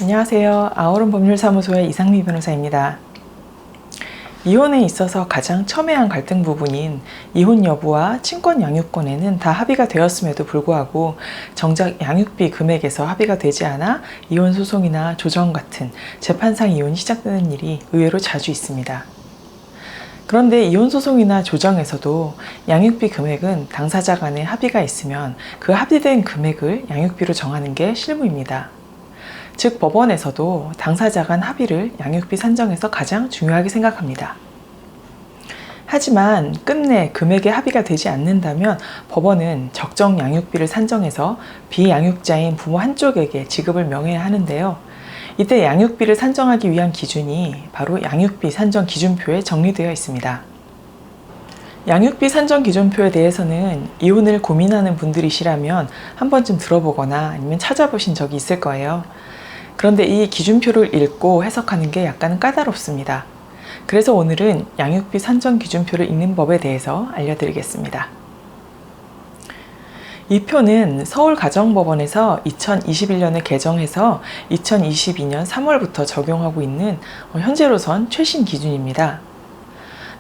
안녕하세요. 아오론 법률사무소의 이상미 변호사입니다. 이혼에 있어서 가장 첨예한 갈등 부분인 이혼 여부와 친권 양육권에는 다 합의가 되었음에도 불구하고 정작 양육비 금액에서 합의가 되지 않아 이혼 소송이나 조정 같은 재판상 이혼이 시작되는 일이 의외로 자주 있습니다. 그런데 이혼 소송이나 조정에서도 양육비 금액은 당사자 간에 합의가 있으면 그 합의된 금액을 양육비로 정하는 게 실무입니다. 즉 법원에서도 당사자 간 합의를 양육비 산정에서 가장 중요하게 생각합니다. 하지만 끝내 금액에 합의가 되지 않는다면 법원은 적정 양육비를 산정해서 비양육자인 부모 한쪽에게 지급을 명해야 하는데요. 이때 양육비를 산정하기 위한 기준이 바로 양육비 산정 기준표에 정리되어 있습니다. 양육비 산정 기준표에 대해서는 이혼을 고민하는 분들이시라면 한 번쯤 들어보거나 아니면 찾아보신 적이 있을 거예요. 그런데 이 기준표를 읽고 해석하는 게 약간 까다롭습니다. 그래서 오늘은 양육비 산정 기준표를 읽는 법에 대해서 알려드리겠습니다. 이 표는 서울가정법원에서 2021년에 개정해서 2022년 3월부터 적용하고 있는 현재로선 최신 기준입니다.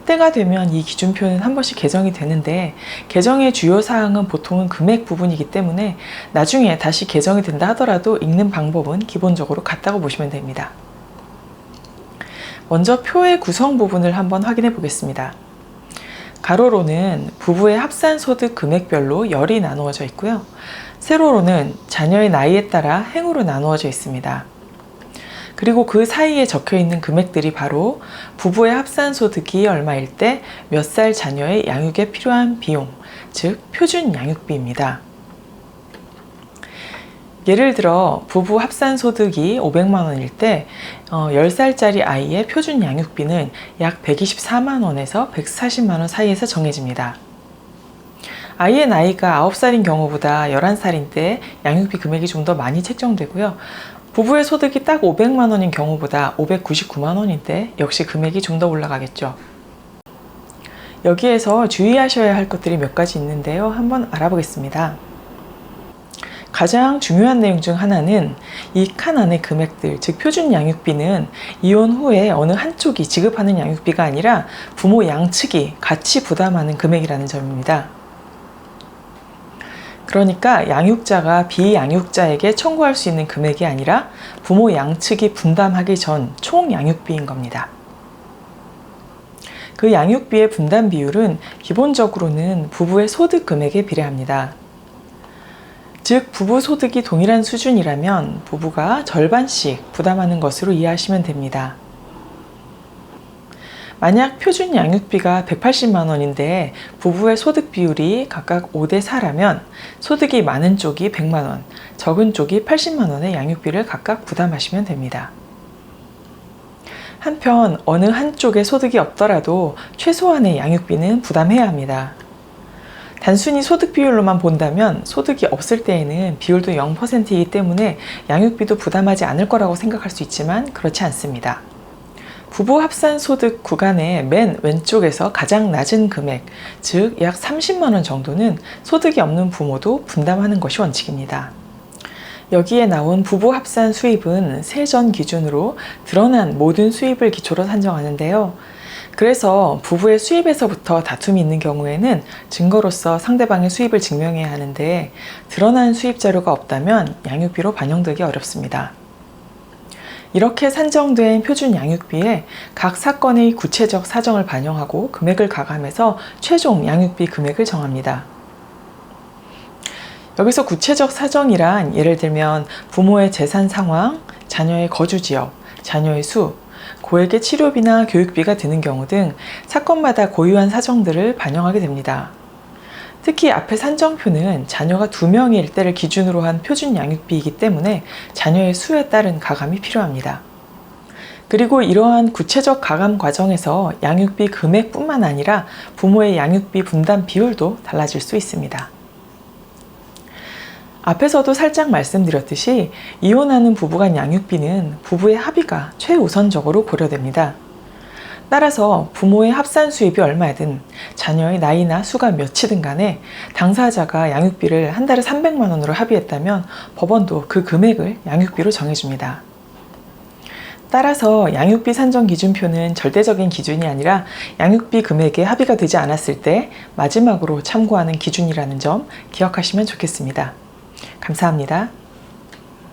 때가 되면 이 기준표는 한 번씩 개정이 되는데 개정의 주요 사항은 보통은 금액 부분이기 때문에 나중에 다시 개정이 된다 하더라도 읽는 방법은 기본적으로 같다고 보시면 됩니다. 먼저 표의 구성 부분을 한번 확인해 보겠습니다. 가로로는 부부의 합산 소득 금액별로 열이 나누어져 있고요. 세로로는 자녀의 나이에 따라 행으로 나누어져 있습니다. 그리고 그 사이에 적혀 있는 금액들이 바로 부부의 합산 소득이 얼마일 때 몇 살 자녀의 양육에 필요한 비용, 즉 표준 양육비입니다. 예를 들어 부부 합산 소득이 500만 원일 때 10살짜리 아이의 표준 양육비는 약 124만 원에서 140만 원 사이에서 정해집니다. 아이의 나이가 9살인 경우보다 11살인 때 양육비 금액이 좀 더 많이 책정되고요. 부부의 소득이 딱 500만 원인 경우보다 599만 원인 때 역시 금액이 좀 더 올라가겠죠. 여기에서 주의하셔야 할 것들이 몇 가지 있는데요. 한번 알아보겠습니다. 가장 중요한 내용 중 하나는 이 칸 안의 금액들, 즉 표준 양육비는 이혼 후에 어느 한쪽이 지급하는 양육비가 아니라 부모 양측이 같이 부담하는 금액이라는 점입니다. 그러니까 양육자가 비양육자에게 청구할 수 있는 금액이 아니라 부모 양측이 분담하기 전 총 양육비인 겁니다. 그 양육비의 분담 비율은 기본적으로는 부부의 소득 금액에 비례합니다. 즉 부부 소득이 동일한 수준이라면 부부가 절반씩 부담하는 것으로 이해하시면 됩니다. 만약 표준 양육비가 180만 원인데 부부의 소득 비율이 각각 5대 4라면 소득이 많은 쪽이 100만 원, 적은 쪽이 80만 원의 양육비를 각각 부담하시면 됩니다. 한편 어느 한쪽에 소득이 없더라도 최소한의 양육비는 부담해야 합니다. 단순히 소득 비율로만 본다면 소득이 없을 때에는 비율도 0%이기 때문에 양육비도 부담하지 않을 거라고 생각할 수 있지만 그렇지 않습니다. 부부 합산 소득 구간의 맨 왼쪽에서 가장 낮은 금액, 즉 약 30만 원 정도는 소득이 없는 부모도 분담하는 것이 원칙입니다. 여기에 나온 부부 합산 수입은 세전 기준으로 드러난 모든 수입을 기초로 산정하는데요. 그래서 부부의 수입에서부터 다툼이 있는 경우에는 증거로서 상대방의 수입을 증명해야 하는데 드러난 수입 자료가 없다면 양육비로 반영되기 어렵습니다. 이렇게 산정된 표준 양육비에 각 사건의 구체적 사정을 반영하고 금액을 가감해서 최종 양육비 금액을 정합니다. 여기서 구체적 사정이란 예를 들면 부모의 재산 상황, 자녀의 거주 지역, 자녀의 수, 고액의 치료비나 교육비가 드는 경우 등 사건마다 고유한 사정들을 반영하게 됩니다. 특히 앞의 산정표는 자녀가 2명일 때를 기준으로 한 표준 양육비이기 때문에 자녀의 수에 따른 가감이 필요합니다. 그리고 이러한 구체적 가감 과정에서 양육비 금액뿐만 아니라 부모의 양육비 분담 비율도 달라질 수 있습니다. 앞에서도 살짝 말씀드렸듯이 이혼하는 부부 간 양육비는 부부의 합의가 최우선적으로 고려됩니다. 따라서 부모의 합산 수입이 얼마든 자녀의 나이나 수가 몇이든 간에 당사자가 양육비를 한 달에 300만 원으로 합의했다면 법원도 그 금액을 양육비로 정해줍니다. 따라서 양육비 산정 기준표는 절대적인 기준이 아니라 양육비 금액에 합의가 되지 않았을 때 마지막으로 참고하는 기준이라는 점 기억하시면 좋겠습니다. 감사합니다.